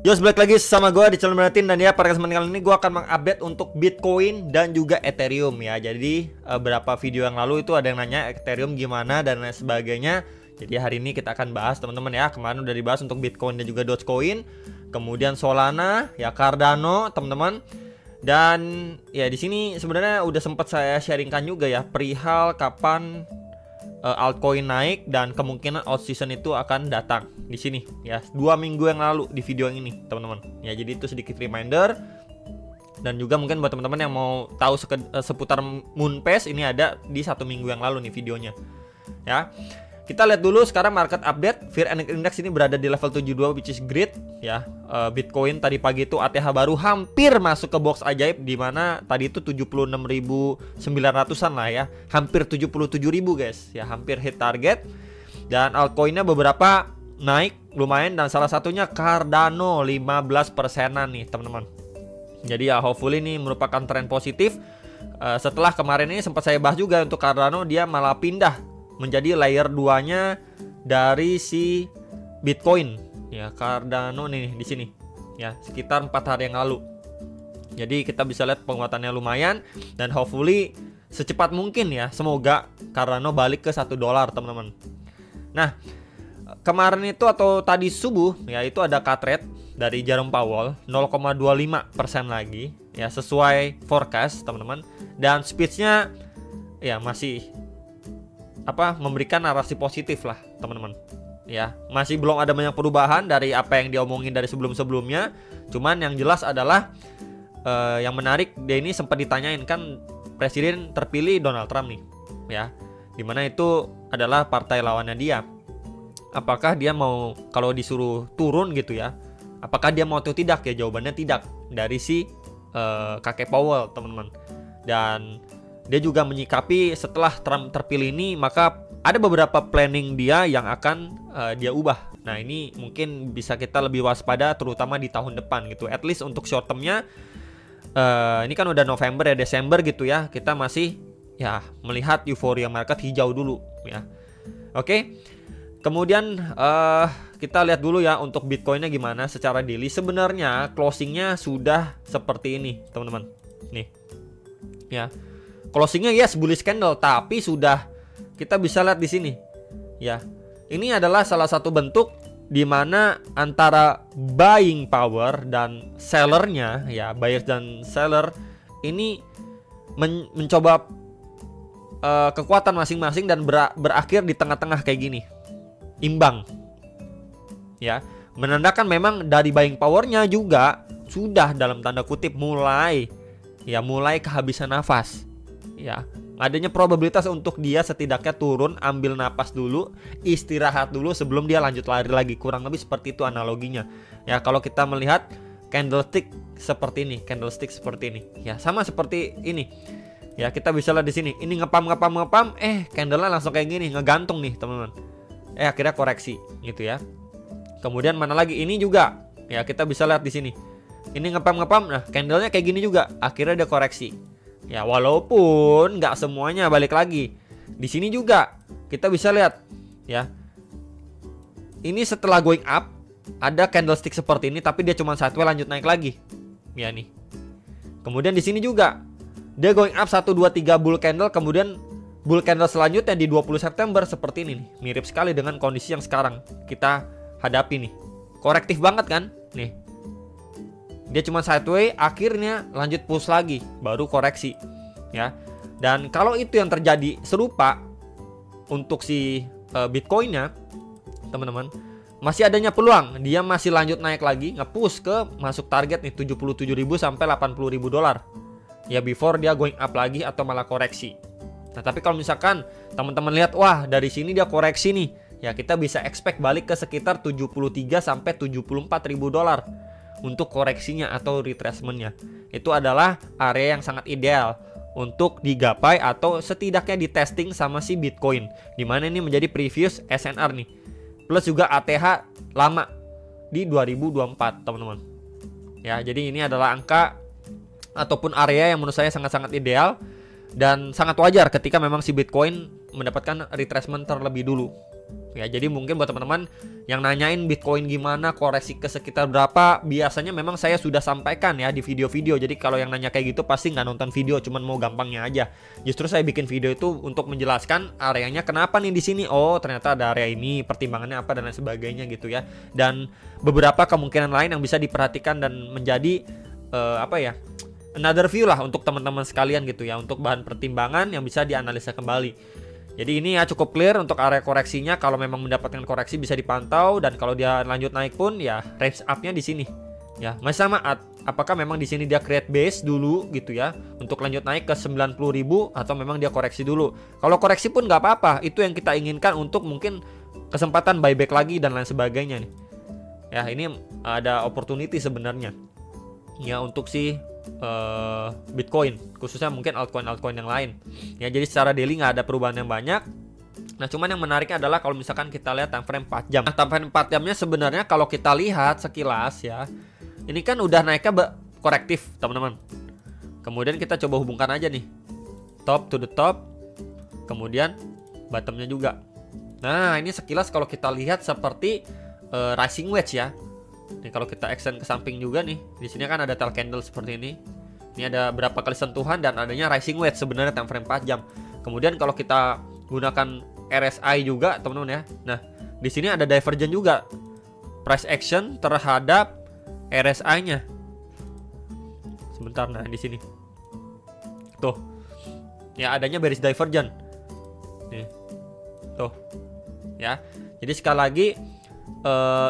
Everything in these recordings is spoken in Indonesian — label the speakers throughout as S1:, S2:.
S1: Yos, balik lagi sama gue di channel Beratin. Dan ya, pada kesempatan kali ini gue akan mengupdate untuk Bitcoin dan juga Ethereum ya. Jadi beberapa video yang lalu itu ada yang nanya Ethereum gimana dan lain sebagainya. Jadi hari ini kita akan bahas teman-teman ya. Kemarin udah dibahas untuk Bitcoin dan juga Dogecoin. Kemudian Solana, ya Cardano teman-teman. Dan ya di sini sebenarnya udah sempat saya sharingkan juga ya perihal kapan altcoin naik dan kemungkinan out season itu akan datang di sini ya 2 minggu yang lalu di video yang ini teman-teman ya. Jadi itu sedikit reminder dan juga mungkin buat teman-teman yang mau tahu seputar Moonpass ini ada di 1 minggu yang lalu nih videonya ya. Kita lihat dulu sekarang market update. Fear and Index ini berada di level 72 which is great ya. Bitcoin tadi pagi itu ATH baru hampir masuk ke box ajaib, di mana tadi itu 76.900-an lah ya. Hampir 77.000 guys ya, hampir hit target. Dan altcoinnya beberapa naik lumayan dan salah satunya Cardano 15%-an nih teman-teman. Jadi ya hopefully ini merupakan tren positif. Setelah kemarin ini sempat saya bahas juga untuk Cardano, dia malah pindah menjadi layer 2-nya dari si Bitcoin ya. Cardano nih di sini ya, sekitar 4 hari yang lalu. Jadi kita bisa lihat penguatannya lumayan dan hopefully secepat mungkin ya, semoga Cardano balik ke $1 teman-teman. Nah, kemarin itu atau tadi subuh ya, itu ada cut rate dari Jerome Powell 0,25% lagi ya, sesuai forecast teman-teman. Dan speech-nya ya masih memberikan narasi positif lah teman-teman ya. Masih belum ada banyak perubahan dari apa yang dia omongin dari sebelum-sebelumnya. Cuman yang jelas adalah yang menarik, dia ini sempat ditanyain kan presiden terpilih Donald Trump nih ya, dimana itu adalah partai lawannya dia. Apakah dia mau, kalau disuruh turun gitu ya, apakah dia mau atau tidak ya? Jawabannya tidak dari si kakek Powell teman-teman. Dan dia juga menyikapi setelah Trump terpilih ini, maka ada beberapa planning dia yang akan dia ubah. Nah ini mungkin bisa kita lebih waspada terutama di tahun depan gitu. At least untuk short termnya, ini kan udah November ya, Desember gitu ya, kita masih ya melihat euforia market hijau dulu ya. Oke. Kemudian kita lihat dulu ya untuk Bitcoinnya gimana secara daily. Sebenarnya closingnya sudah seperti ini teman-teman. Nih ya, closingnya yes bullish candle, tapi sudah kita bisa lihat di sini ya. Ini adalah salah satu bentuk di mana antara buying power dan sellernya ya, buyers dan seller ini mencoba kekuatan masing-masing dan berakhir di tengah-tengah kayak gini, imbang ya. Menandakan memang dari buying powernya juga sudah dalam tanda kutip mulai kehabisan nafas ya. Adanya probabilitas untuk dia setidaknya turun, ambil napas dulu, istirahat dulu sebelum dia lanjut lari lagi. Kurang lebih seperti itu analoginya ya. Kalau kita melihat candlestick seperti ini ya, sama seperti ini ya. Kita bisa lihat di sini, ini ngepam candlenya langsung kayak gini, ngegantung nih teman-teman. Akhirnya koreksi gitu ya. Kemudian mana lagi, ini juga ya, kita bisa lihat di sini, ini ngepam, nah candlenya kayak gini juga, akhirnya dia koreksi ya. Walaupun nggak semuanya balik lagi. Di sini juga kita bisa lihat ya, ini setelah going up ada candlestick seperti ini, tapi dia cuma sideways lanjut naik lagi ya nih. Kemudian di sini juga dia going up 1 2 3 bull candle, kemudian bull candle selanjutnya di 20 September seperti ini nih. Mirip sekali dengan kondisi yang sekarang kita hadapi nih. Korektif banget kan nih. Dia cuma sideways, akhirnya lanjut push lagi, baru koreksi ya. Dan kalau itu yang terjadi serupa untuk si Bitcoinnya teman-teman, masih adanya peluang dia masih lanjut naik lagi, nge-push ke masuk target nih 77.000 sampai $80.000 ya, before dia going up lagi atau malah koreksi. Nah tapi kalau misalkan teman-teman lihat, wah dari sini dia koreksi nih ya, kita bisa expect balik ke sekitar 73 sampai $74.000 untuk koreksinya atau retracementnya. Itu adalah area yang sangat ideal untuk digapai atau setidaknya di testing sama si Bitcoin, dimana ini menjadi previous SNR nih, plus juga ATH lama di 2024 teman-teman ya. Jadi ini adalah angka ataupun area yang menurut saya sangat-sangat ideal dan sangat wajar ketika memang si Bitcoin mendapatkan retracement terlebih dulu Ya, jadi mungkin buat teman-teman yang nanyain Bitcoin gimana, koreksi ke sekitar berapa, biasanya memang saya sudah sampaikan ya di video-video. Jadi kalau yang nanya kayak gitu pasti nggak nonton video, cuman mau gampangnya aja. Justru saya bikin video itu untuk menjelaskan areanya kenapa nih di sini. Oh, ternyata ada area ini, pertimbangannya apa dan lain sebagainya gitu ya. Dan beberapa kemungkinan lain yang bisa diperhatikan dan menjadi another view lah untuk teman-teman sekalian gitu ya, untuk bahan pertimbangan yang bisa dianalisa kembali. Jadi ini ya cukup clear untuk area koreksinya. Kalau memang mendapatkan koreksi bisa dipantau, dan kalau dia lanjut naik pun ya range up-nya di sini. Ya, masih sama apakah memang di sini dia create base dulu gitu ya untuk lanjut naik ke 90.000 atau memang dia koreksi dulu. Kalau koreksi pun nggak apa-apa, itu yang kita inginkan untuk mungkin kesempatan buyback lagi dan lain sebagainya nih. Ya, ini ada opportunity sebenarnya. Ya, untuk si Bitcoin, khususnya mungkin altcoin yang lain. Ya, jadi secara daily nggak ada perubahan yang banyak. Nah, cuman yang menariknya adalah kalau misalkan kita lihat time frame 4 jam. Nah, time frame 4 jamnya sebenarnya kalau kita lihat sekilas ya, ini kan udah naiknya korektif, teman-teman. Kemudian kita coba hubungkan aja nih. Top to the top, kemudian bottomnya juga. Nah, ini sekilas kalau kita lihat seperti rising wedge ya. Nih kalau kita extend ke samping juga nih, di sini kan ada tail candle seperti ini. Ini ada berapa kali sentuhan dan adanya rising wedge sebenarnya time frame 4 jam. Kemudian kalau kita gunakan RSI juga, teman-teman ya. Nah, di sini ada divergent juga. Price action terhadap RSI-nya. Sebentar, nah di sini. Tuh. Ya, adanya bearish divergent. Nih. Tuh. Ya. Jadi sekali lagi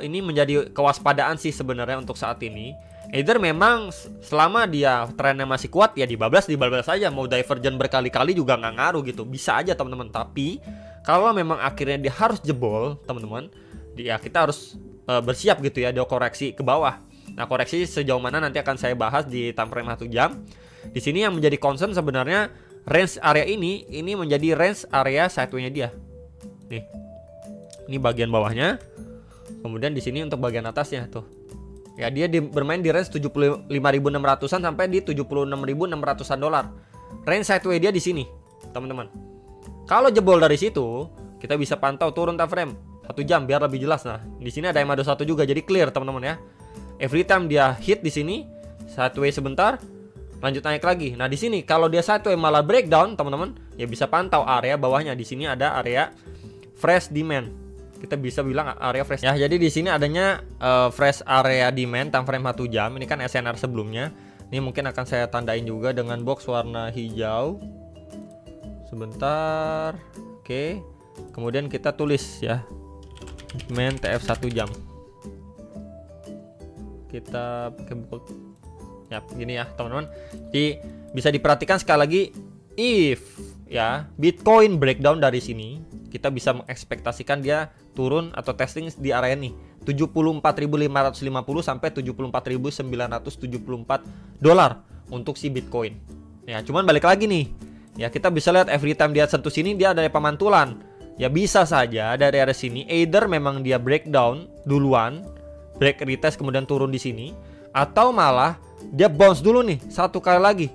S1: ini menjadi kewaspadaan sih sebenarnya untuk saat ini. Either memang selama dia trennya masih kuat ya dibablas saja, mau divergent berkali-kali juga nggak ngaruh gitu, bisa aja teman-teman. Tapi kalau memang akhirnya dia harus jebol teman-teman, ya kita harus bersiap gitu ya, dia koreksi ke bawah. Nah, koreksi sejauh mana nanti akan saya bahas di time frame 1 jam. Di sini yang menjadi concern sebenarnya range area ini menjadi range area sideway-nya dia. Nih. Ini bagian bawahnya. Kemudian di sini untuk bagian atasnya tuh. Ya, dia bermain di range 75.600-an sampai di 76.600-an dolar. Range sideway dia di sini, teman-teman. Kalau jebol dari situ, kita bisa pantau turun time frame 1 jam biar lebih jelas. Nah, di sini ada MA 21 juga, jadi clear teman-teman ya. Every time dia hit di sini, sideway sebentar, lanjut naik lagi. Nah, di sini kalau dia sideway malah breakdown, teman-teman, ya bisa pantau area bawahnya. Di sini ada area fresh demand. Kita bisa bilang area fresh. Ya, jadi di sini adanya fresh area demand time frame 1 jam. Ini kan SNR sebelumnya. Ini mungkin akan saya tandain juga dengan box warna hijau. Sebentar. Oke. Kemudian kita tulis ya. Demand TF 1 jam. Kita pakai bold. Ya, gini ya, teman-teman. Jadi bisa diperhatikan sekali lagi, if ya Bitcoin breakdown dari sini, kita bisa mengekspektasikan dia turun atau testing di area nih 74.550 sampai 74.974 dolar untuk si Bitcoin. Ya, cuman balik lagi nih. Ya, kita bisa lihat every time dia sentuh sini dia ada pemantulan. Ya, bisa saja dari area sini either memang dia breakdown duluan, break retest kemudian turun di sini, atau malah dia bounce dulu nih satu kali lagi.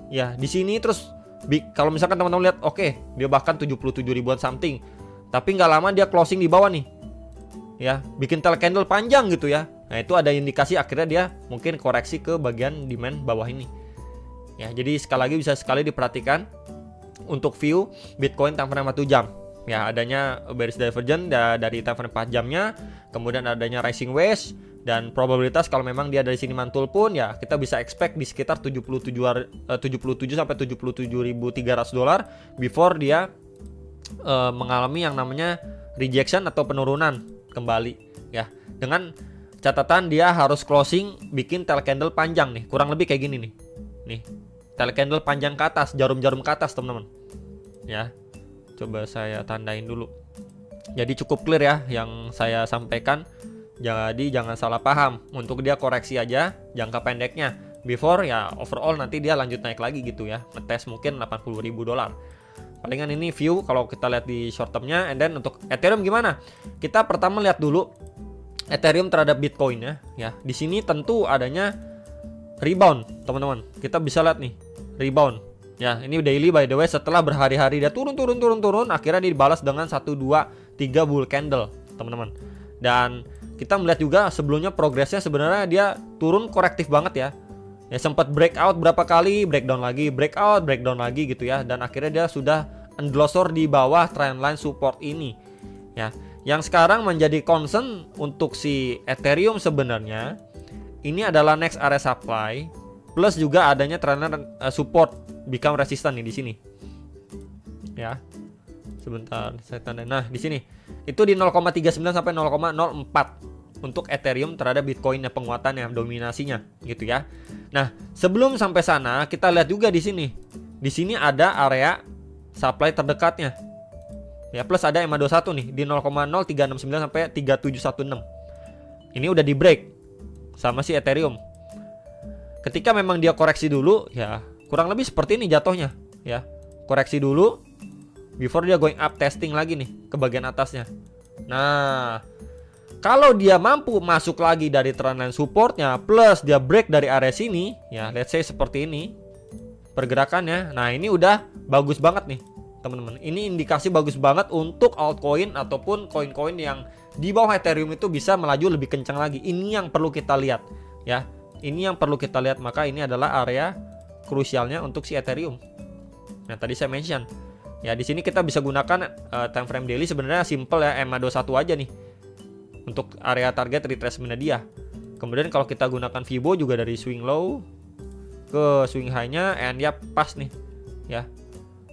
S1: Ya, di sini terus kalau misalkan teman-teman lihat, oke, dia bahkan 77 ribuan something. Tapi nggak lama dia closing di bawah nih. Ya, bikin tail candle panjang gitu ya. Nah, itu ada indikasi akhirnya dia mungkin koreksi ke bagian demand bawah ini. Ya, jadi sekali lagi bisa sekali diperhatikan untuk view Bitcoin time frame 1 jam. Ya, adanya bearish divergent dari time frame 4 jamnya, kemudian adanya rising wedge, dan probabilitas kalau memang dia dari sini mantul pun ya kita bisa expect di sekitar 77 sampai 77.300 dolar before dia mengalami yang namanya rejection atau penurunan kembali ya. Dengan catatan dia harus closing bikin tail candle panjang nih, kurang lebih kayak gini nih. Nih, tail candle panjang ke atas, jarum-jarum ke atas, teman-teman. Ya. Coba saya tandain dulu. Jadi cukup clear ya yang saya sampaikan. Jadi jangan salah paham. Untuk dia koreksi aja jangka pendeknya. Before ya overall nanti dia lanjut naik lagi gitu ya. Ngetes mungkin 80.000 dolar. Palingan ini view kalau kita lihat di short termnya. And then untuk Ethereum gimana? Kita pertama lihat dulu Ethereum terhadap Bitcoin ya. Ya, di sini tentu adanya rebound, teman-teman. Kita bisa lihat nih, rebound. Ya, ini daily by the way, setelah berhari-hari dia turun, akhirnya dibalas dengan 1, 2, 3 bull candle, teman-teman. Dan kita melihat juga sebelumnya progresnya sebenarnya dia turun korektif banget ya. Ya sempat breakout berapa kali, breakdown lagi, breakout, breakdown lagi gitu ya. Dan akhirnya dia sudah endlosor di bawah trendline support ini. Ya, yang sekarang menjadi concern untuk si Ethereum sebenarnya ini adalah next area supply plus juga adanya trendline support become resistant nih di sini. Ya. Sebentar, saya tanda. Nah, di sini itu di 0,39 sampai 0,04 untuk Ethereum terhadap Bitcoin ya, penguatannya, dominasinya gitu ya. Nah, sebelum sampai sana kita lihat juga di sini. Di sini ada area supply terdekatnya. Ya, plus ada EMA21 nih di 0,0369 sampai 3716. Ini udah di break sama si Ethereum. Ketika memang dia koreksi dulu, ya kurang lebih seperti ini jatuhnya, ya. Koreksi dulu before dia going up testing lagi nih ke bagian atasnya. Nah, kalau dia mampu masuk lagi dari trendline supportnya plus dia break dari area sini, ya let's say seperti ini pergerakannya. Nah, ini udah bagus banget nih, teman-teman. Ini indikasi bagus banget untuk altcoin ataupun koin-koin yang di bawah Ethereum itu bisa melaju lebih kencang lagi. Ini yang perlu kita lihat, ya. Ini yang perlu kita lihat, maka ini adalah area krusialnya untuk si Ethereum. Nah, tadi saya mention. Ya, di sini kita bisa gunakan time frame daily sebenarnya simple ya, EMA21 aja nih. Untuk area target retracement dia. Kemudian kalau kita gunakan Fibo juga dari swing low ke swing high-nya and ya pas nih. Ya.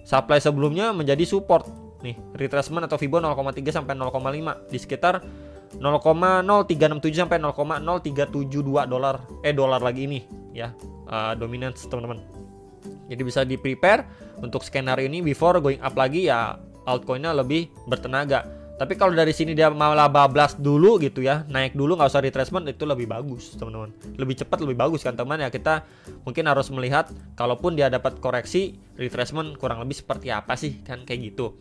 S1: Supply sebelumnya menjadi support nih, retracement atau Fibo 0,3 sampai 0,5 di sekitar 0,0367 sampai 0,0372 dolar lagi ini ya. Dominance teman-teman. Jadi bisa di prepare untuk skenario ini before going up lagi ya, altcoinnya lebih bertenaga. Tapi kalau dari sini dia malah bablas dulu gitu ya, naik dulu nggak usah retracement, itu lebih bagus teman-teman. Lebih cepat lebih bagus kan teman ya. Kita mungkin harus melihat kalaupun dia dapat koreksi retracement kurang lebih seperti apa sih kan kayak gitu.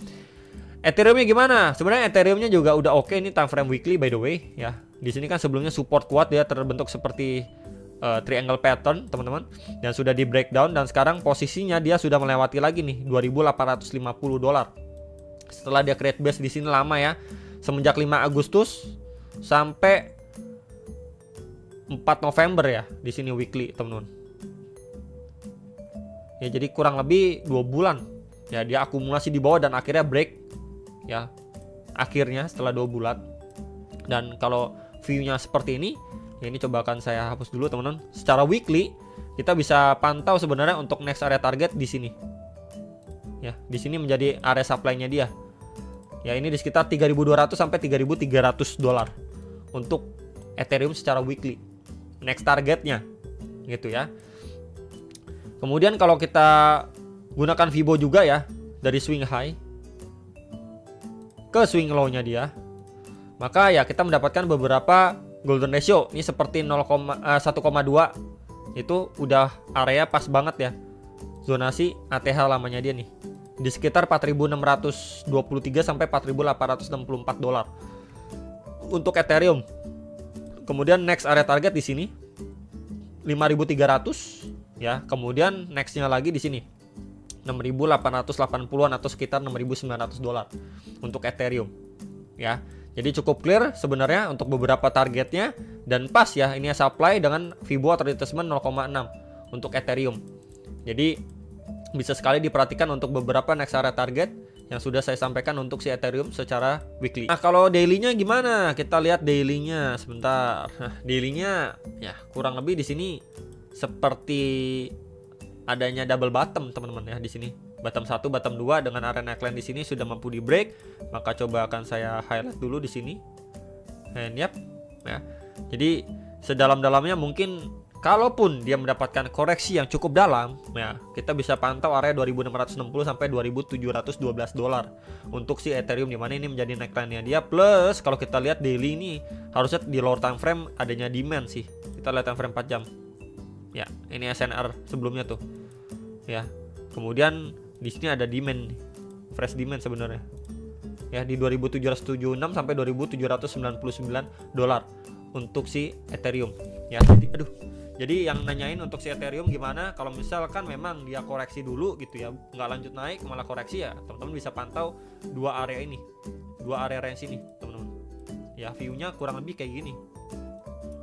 S1: Ethereumnya gimana? Sebenarnya Ethereumnya juga udah oke ini time frame weekly by the way ya. Di sini kan sebelumnya support kuat dia terbentuk seperti triangle pattern teman-teman dan sudah di breakdown dan sekarang posisinya dia sudah melewati lagi nih 2.850 dolar. Setelah dia create base di sini lama ya, semenjak 5 Agustus sampai 4 November ya di sini weekly teman-teman. Ya jadi kurang lebih 2 bulan ya dia akumulasi di bawah dan akhirnya break ya akhirnya setelah 2 bulan. Dan kalau view-nya seperti ini ya, ini coba akan saya hapus dulu teman-teman. Secara weekly kita bisa pantau sebenarnya untuk next area target di sini. Ya, di sini menjadi area supply-nya dia. Ya, ini di sekitar 3.200 sampai 3.300 dolar untuk Ethereum secara weekly. Next targetnya gitu ya. Kemudian kalau kita gunakan Fibo juga ya, dari swing high ke swing low-nya dia, maka ya kita mendapatkan beberapa golden ratio. Ini seperti 1,2 itu udah area pas banget ya. Zonasi ATH lamanya dia nih. Di sekitar 4.623 sampai 4.864 dolar untuk Ethereum. Kemudian next area target di sini 5.300 ya. Kemudian nextnya lagi di sini 6.880-an atau sekitar 6.900 dolar untuk Ethereum ya. Jadi cukup clear sebenarnya untuk beberapa targetnya dan pas ya ini supply dengan Fibo atau retracement 0,6 untuk Ethereum. Jadi bisa sekali diperhatikan untuk beberapa next area target yang sudah saya sampaikan untuk si Ethereum secara weekly. Nah, kalau daily-nya gimana? Kita lihat daily-nya sebentar. Nah, daily-nya ya kurang lebih di sini seperti adanya double bottom teman-teman ya di sini. Bottom 1, bottom 2 dengan area neckline di sini sudah mampu di break. Maka coba akan saya highlight dulu di sini. And yep, ya. Jadi sedalam-dalamnya mungkin kalaupun dia mendapatkan koreksi yang cukup dalam, ya kita bisa pantau area 2.660 sampai 2.712 dolar untuk si Ethereum, di mana ini menjadi neckline-nya dia. Plus kalau kita lihat daily ini harusnya di lower time frame adanya demand sih. Kita lihat time frame 4 jam. Ya, ini SNR sebelumnya tuh. Ya. Kemudian di sini ada demand, fresh demand sebenarnya. Ya, di 2.776 sampai 2.799 dolar untuk si Ethereum. Ya, jadi yang nanyain untuk si Ethereum gimana kalau misalkan memang dia koreksi dulu gitu ya, nggak lanjut naik malah koreksi ya, teman-teman bisa pantau dua area ini dua area range ini teman-teman. Ya view-nya kurang lebih kayak gini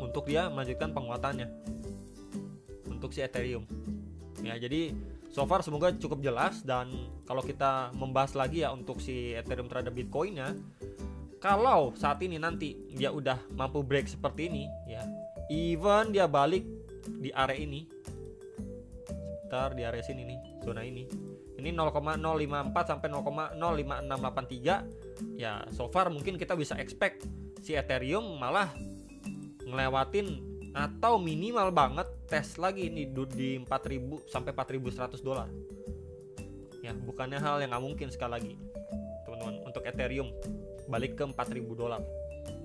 S1: untuk dia melanjutkan penguatannya untuk si Ethereum. Ya jadi so far semoga cukup jelas. Dan kalau kita membahas lagi ya untuk si Ethereum terhadap Bitcoin-nya, kalau saat ini nanti dia udah mampu break seperti ini ya, even dia balik di area ini, sebentar, di area sini nih, zona ini 0,054 sampai 0,05683 ya, so far mungkin kita bisa expect si Ethereum malah ngelewatin atau minimal banget tes lagi nih di 4.000 sampai 4.100 dolar. Ya, bukannya hal yang nggak mungkin sekali lagi, teman-teman, untuk Ethereum balik ke 4.000 dolar.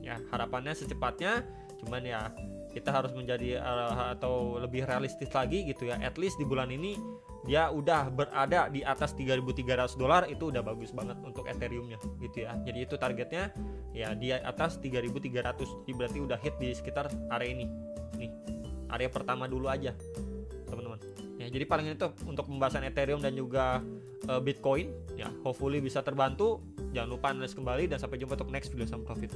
S1: Ya, harapannya secepatnya, cuman ya kita harus menjadi atau lebih realistis lagi gitu ya. At least di bulan ini dia udah berada di atas 3.300 dolar, itu udah bagus banget untuk Ethereum-nya gitu ya. Jadi itu targetnya ya di atas 3.300. Jadi berarti udah hit di sekitar area ini. Nih, area pertama dulu aja, teman-teman. Ya, jadi paling itu untuk pembahasan Ethereum dan juga Bitcoin. Ya, hopefully bisa terbantu. Jangan lupa analis kembali dan sampai jumpa untuk next video. Sama profit.